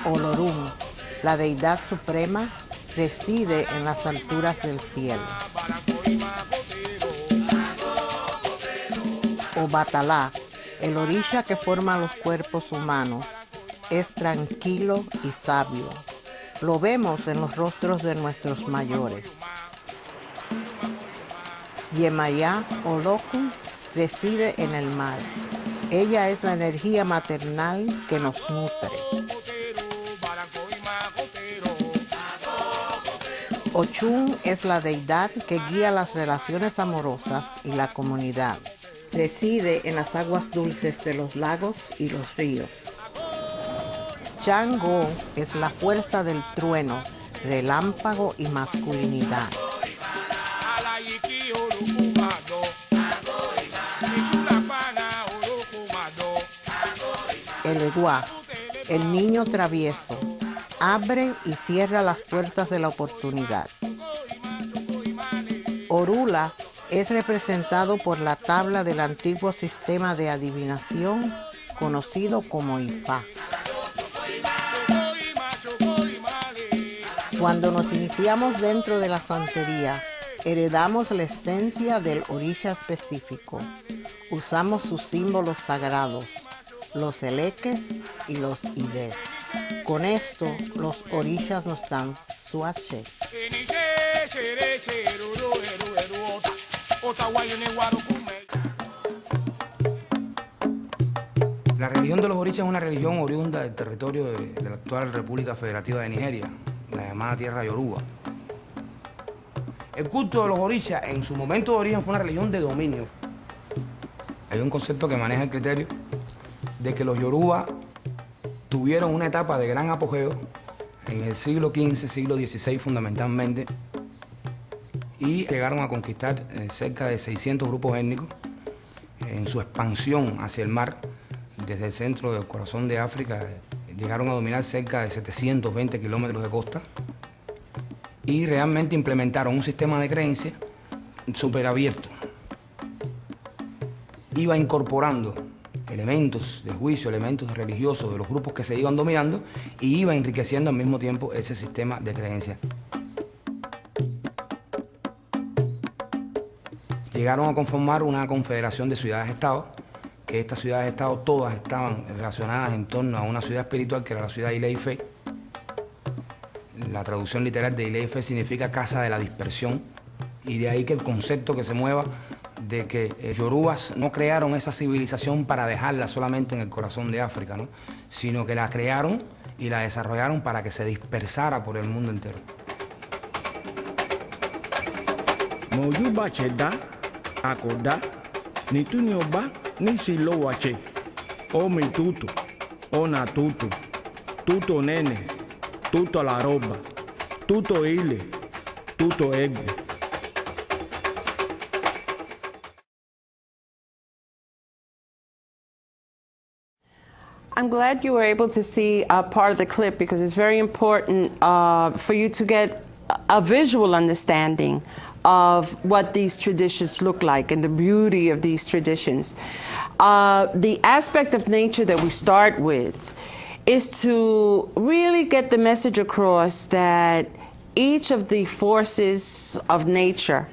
S5: Olorum, la deidad suprema, reside en las alturas del cielo. Obatalá, el orisha que forma los cuerpos humanos, es tranquilo y sabio. Lo vemos en los rostros de nuestros mayores. Yemayá Olokun reside en el mar. Ella es la energía maternal que nos nutre. Ochun es la deidad que guía las relaciones amorosas y la comunidad. Reside en las aguas dulces de los lagos y los ríos. Chango es la fuerza del trueno, relámpago y masculinidad. El Eguá, el niño travieso, abre y cierra las puertas de la oportunidad. Orula es representado por la tabla del antiguo sistema de adivinación conocido como Ifá. Cuando nos iniciamos dentro de la santería, heredamos la esencia del orisha específico. Usamos sus símbolos sagrados, los eleques y los ides. Con esto, los orishas nos dan su H.
S6: La religión de los orishas es una religión oriunda del territorio de la actual República Federativa de Nigeria, la llamada tierra Yoruba. El culto de los orishas en su momento de origen fue una religión de dominio. Hay un concepto que maneja el criterio de que los Yoruba tuvieron una etapa de gran apogeo en el siglo XV, siglo XVI fundamentalmente, y llegaron a conquistar cerca de 600 grupos étnicos en su expansión hacia el mar. Desde el centro del corazón de África llegaron a dominar cerca de 720 kilómetros de costa y realmente implementaron un sistema de creencias súper abierto. Iba incorporando elementos de juicio, elementos religiosos de los grupos que se iban dominando y iba enriqueciendo al mismo tiempo ese sistema de creencias. Llegaron a conformar una confederación de ciudades-estados, que estas ciudades-estados todas estaban relacionadas en torno a una ciudad espiritual que era la ciudad de Ile-Ife. La traducción literal de Ile-Ife significa casa de la dispersión, y de ahí que el concepto que se mueva de que yorubas no crearon esa civilización para dejarla solamente en el corazón de África, ¿no? Sino que la crearon y la desarrollaron para que se dispersara por el mundo entero.
S7: Moyuba cheda, akoda, ni tu ni oba, ni silo wache. O mi tutu, o na tutu, tuto nene, tuto la roba, tuto ile, tuto egbe.
S4: I'm glad you were able to see part of the clip because it's very important for you to get a visual understanding of what these traditions look like and the beauty of these traditions. The aspect of nature that we start with is to really get the message across that each of the forces of nature,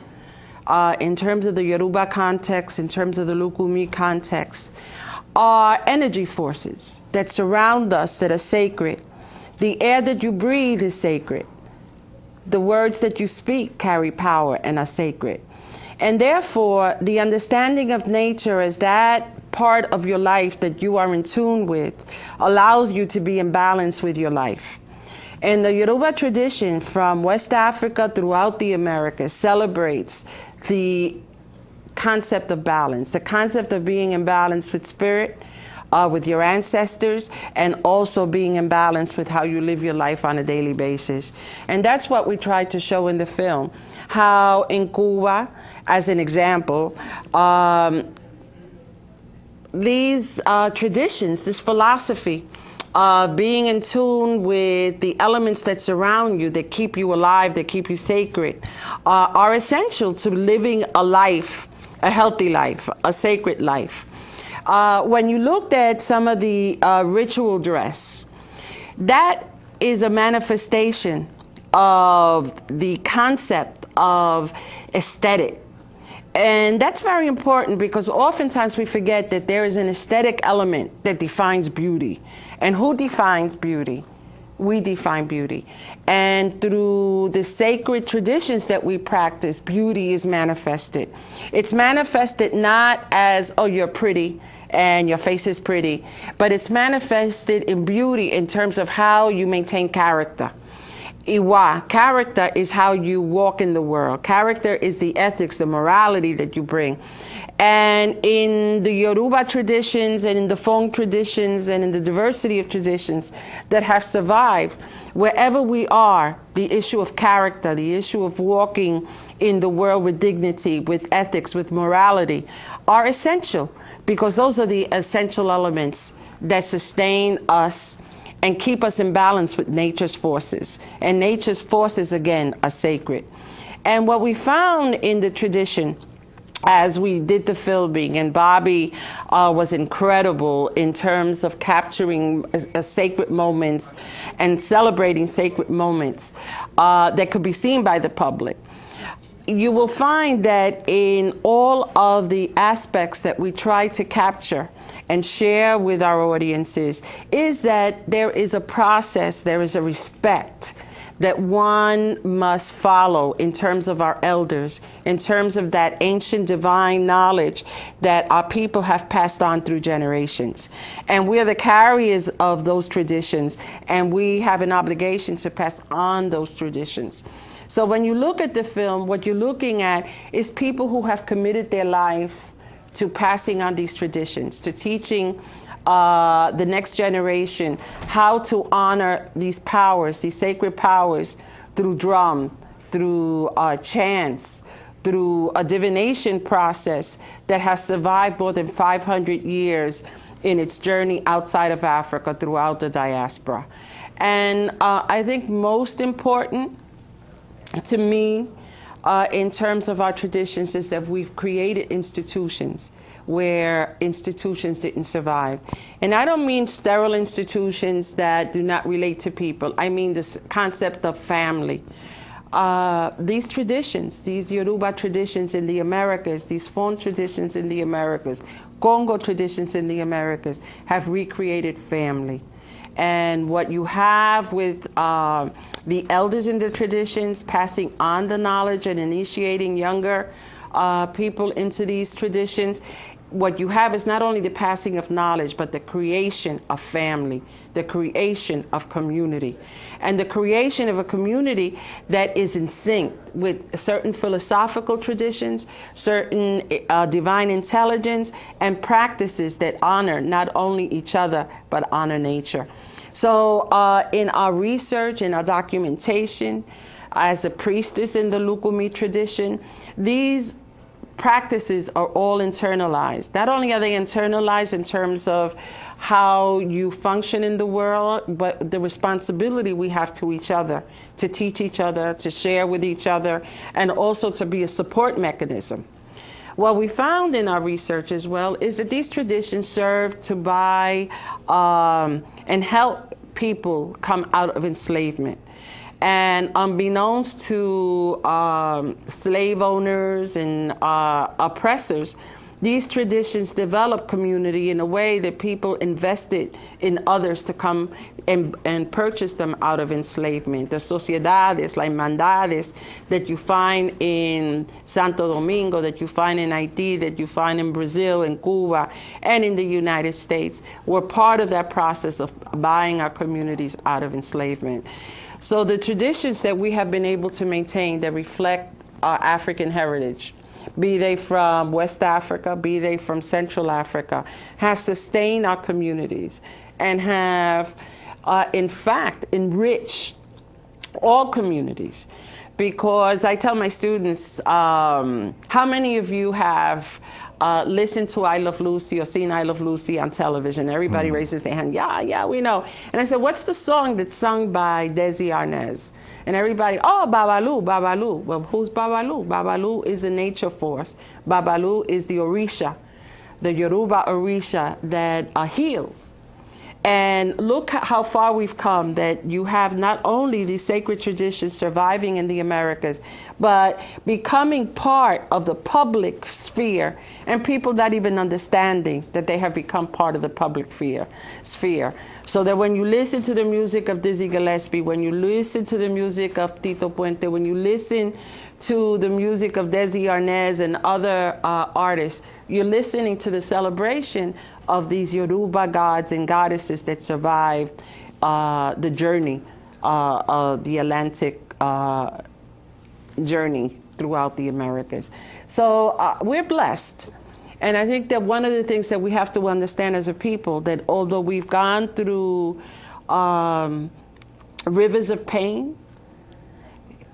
S4: in terms of the Yoruba context, in terms of the Lukumi context, are energy forces that surround us that are sacred. The air that you breathe is sacred. The words that you speak carry power and are sacred. And therefore, the understanding of nature as that part of your life that you are in tune with allows you to be in balance with your life. And the Yoruba tradition from West Africa throughout the Americas celebrates the concept of balance, the concept of being in balance with spirit, with your ancestors, and also being in balance with how you live your life on a daily basis. And that's what we tried to show in the film, how in Cuba, as an example, these traditions, this philosophy, being in tune with the elements that surround you, that keep you alive, that keep you sacred, are essential to living a life, a healthy life, a sacred life. When you looked at some of the ritual dress, that is a manifestation of the concept of aesthetic. And that's very important because oftentimes we forget that there is an aesthetic element that defines beauty. And who defines beauty? We define beauty. And through the sacred traditions that we practice, beauty is manifested. It's manifested not as, oh, you're pretty and your face is pretty, but it's manifested in beauty in terms of how you maintain character. Iwa, character is how you walk in the world. Character is the ethics, the morality that you bring. And in the Yoruba traditions and in the Fong traditions and in the diversity of traditions that have survived, wherever we are, the issue of character, the issue of walking in the world with dignity, with ethics, with morality, are essential because those are the essential elements that sustain us and keep us in balance with nature's forces. And nature's forces, again, are sacred. And what we found in the tradition as we did the filming, and Bobby was incredible in terms of capturing sacred moments and celebrating sacred moments that could be seen by the public. you will find that in all of the aspects that we try to capture and share with our audiences is that there is a process, there is a respect that one must follow in terms of our elders, in terms of that ancient divine knowledge that our people have passed on through generations. And we are the carriers of those traditions, and we have an obligation to pass on those traditions. So when you look at the film, what you're looking at is people who have committed their life to passing on these traditions, to teaching the next generation how to honor these powers, these sacred powers, through drum, through chants, through a divination process that has survived more than 500 years in its journey outside of Africa throughout the diaspora. And I think most important to me in terms of our traditions is that we've created institutions where institutions didn't survive. And I don't mean sterile institutions that do not relate to people. I mean this concept of family. These traditions, these Yoruba traditions in the Americas, these Fon traditions in the Americas, Congo traditions in the Americas, have recreated family. And what you have with the elders in the traditions passing on the knowledge and initiating younger people into these traditions, what you have is not only the passing of knowledge, but the creation of family, the creation of community, and the creation of a community that is in sync with certain philosophical traditions, certain divine intelligence, and practices that honor not only each other, but honor nature. So in our research, in our documentation, as a priestess in the Lukumi tradition, these practices are all internalized. Not only are they internalized in terms of how you function in the world, but the responsibility we have to each other, to teach each other, to share with each other, and also to be a support mechanism. What we found in our research as well is that these traditions serve to buy and help people come out of enslavement. And unbeknownst to slave owners and oppressors, these traditions develop community in a way that people invested in others to come and purchase them out of enslavement. The sociedades, like mandades, that you find in Santo Domingo, that you find in Haiti, that you find in Brazil, in Cuba, and in the United States, were part of that process of buying our communities out of enslavement. So the traditions that we have been able to maintain that reflect our African heritage, be they from West Africa, be they from Central Africa, have sustained our communities and have, in fact, enriched all communities. Because I tell my students, how many of you have listened to I Love Lucy or seen I Love Lucy on television? Everybody raises their hand. Yeah, we know. And I said, what's the song that's sung by Desi Arnaz? And everybody, oh, Babalu, Babalu. Well, who's Babalu? Babalu is a nature force. Babalu is the Orisha, the Yoruba Orisha that heals. And look how far we've come, that you have not only these sacred traditions surviving in the Americas, but becoming part of the public sphere, and people not even understanding that they have become part of the public sphere. So that when you listen to the music of Dizzy Gillespie, when you listen to the music of Tito Puente, when you listen to the music of Desi Arnaz and other artists, you're listening to the celebration of these Yoruba gods and goddesses that survived the journey of the Atlantic journey throughout the Americas. So we're blessed. And I think that one of the things that we have to understand as a people, that although we've gone through rivers of pain,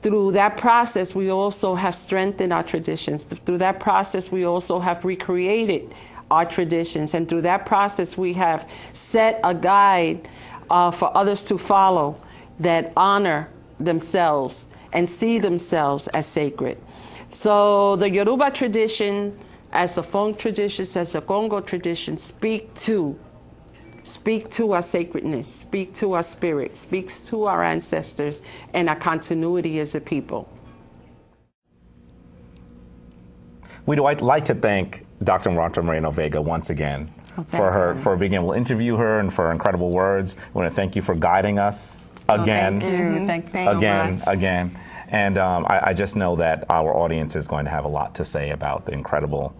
S4: through that process, we also have strengthened our traditions. Through that process, we also have recreated our traditions. And through that process, we have set a guide for others to follow that honor themselves and see themselves as sacred. So the Yoruba tradition, as the Fon traditions, as the Congo tradition, speak to our sacredness, speak to our spirit, speaks to our ancestors and our continuity as a people.
S2: We'd like to thank Dr. Marta Moreno Vega once again
S4: thank
S2: for being able to interview her and for her incredible words. We want to thank you for guiding us again.
S4: Thank you. Thank you so
S2: Again,
S4: much.
S2: again. And I just know that our audience is going to have a lot to say about the incredible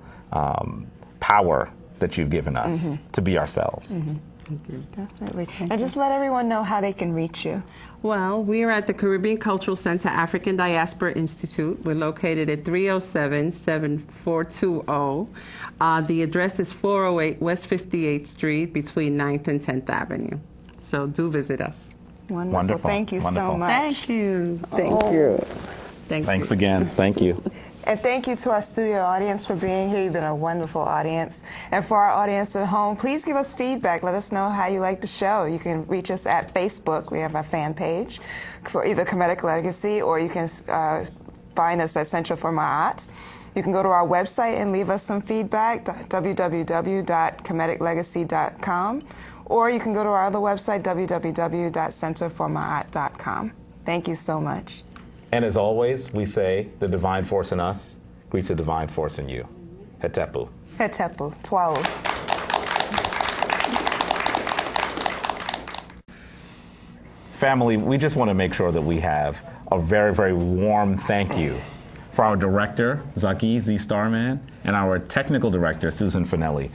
S2: power that you've given us to be ourselves.
S4: Thank you.
S3: Definitely. And just let everyone know how they can reach you.
S4: Well, we are at the Caribbean Cultural Center African Diaspora Institute. We're located at 307-7420. The address is 408 West 58th Street between 9th and 10th Avenue. So do visit us.
S3: Wonderful. Thank you so much.
S4: Thank you. Thank you.
S2: Thanks again. Thank you.
S3: And thank you to our studio audience for being here. You've been a wonderful audience. And for our audience at home, please give us feedback. Let us know how you like the show. You can reach us at Facebook. We have our fan page for either Comedic Legacy, or you can find us at Central for Ma'at. You can go to our website and leave us some feedback, www.comediclegacy.com, or you can go to our other website, www.centerformaat.com. Thank you so much.
S2: And as always, we say the divine force in us greets the divine force in you. Hetepu.
S3: Hetepu. Twau.
S2: Family, we just want to make sure that we have a very, very warm thank you for our director, Zaki Z. Starman, and our technical director, Susan Finelli.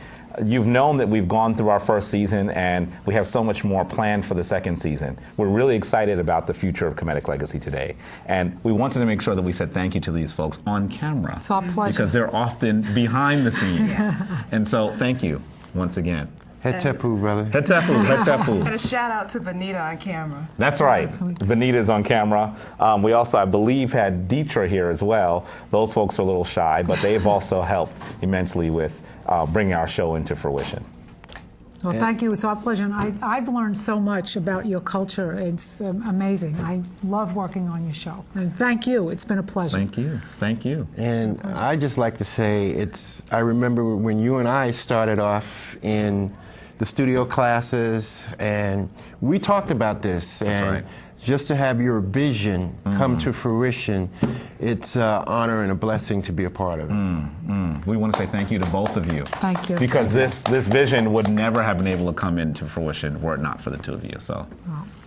S2: You've known that we've gone through our first season, and we have so much more planned for the second season. We're really excited about the future of Comedic Legacy today. And we wanted to make sure that we said thank you to these folks on camera.
S8: It's our pleasure.
S2: Because they're often behind the scenes. And so thank you once again.
S9: Hetepu, brother.
S2: Hetepu, hetepu.
S3: And a shout out to Benita on camera.
S2: That's right. Benita's on camera. We also, I believe, had Dietra here as well. Those folks are a little shy, but they've also helped immensely with bringing our show into fruition.
S8: Well, thank you. It's our pleasure. And I've learned so much about your culture. It's amazing. I love working on your show. And thank you. It's been a pleasure.
S2: Thank you. Thank you.
S9: And I just like to say, I remember when you and I started off in the studio classes, and we talked about this. And
S2: right.
S9: just to have your vision come to fruition, it's an honor and a blessing to be a part of it.
S2: We want to say thank you to both of you.
S8: Thank you.
S2: Because this vision would never have been able to come into fruition were it not for the two of you. So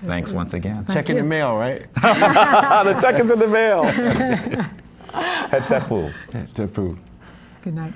S2: thanks once again.
S9: Check in the mail, right?
S2: The check is in the mail. Hetepu.
S9: Hetepu.
S8: Good night.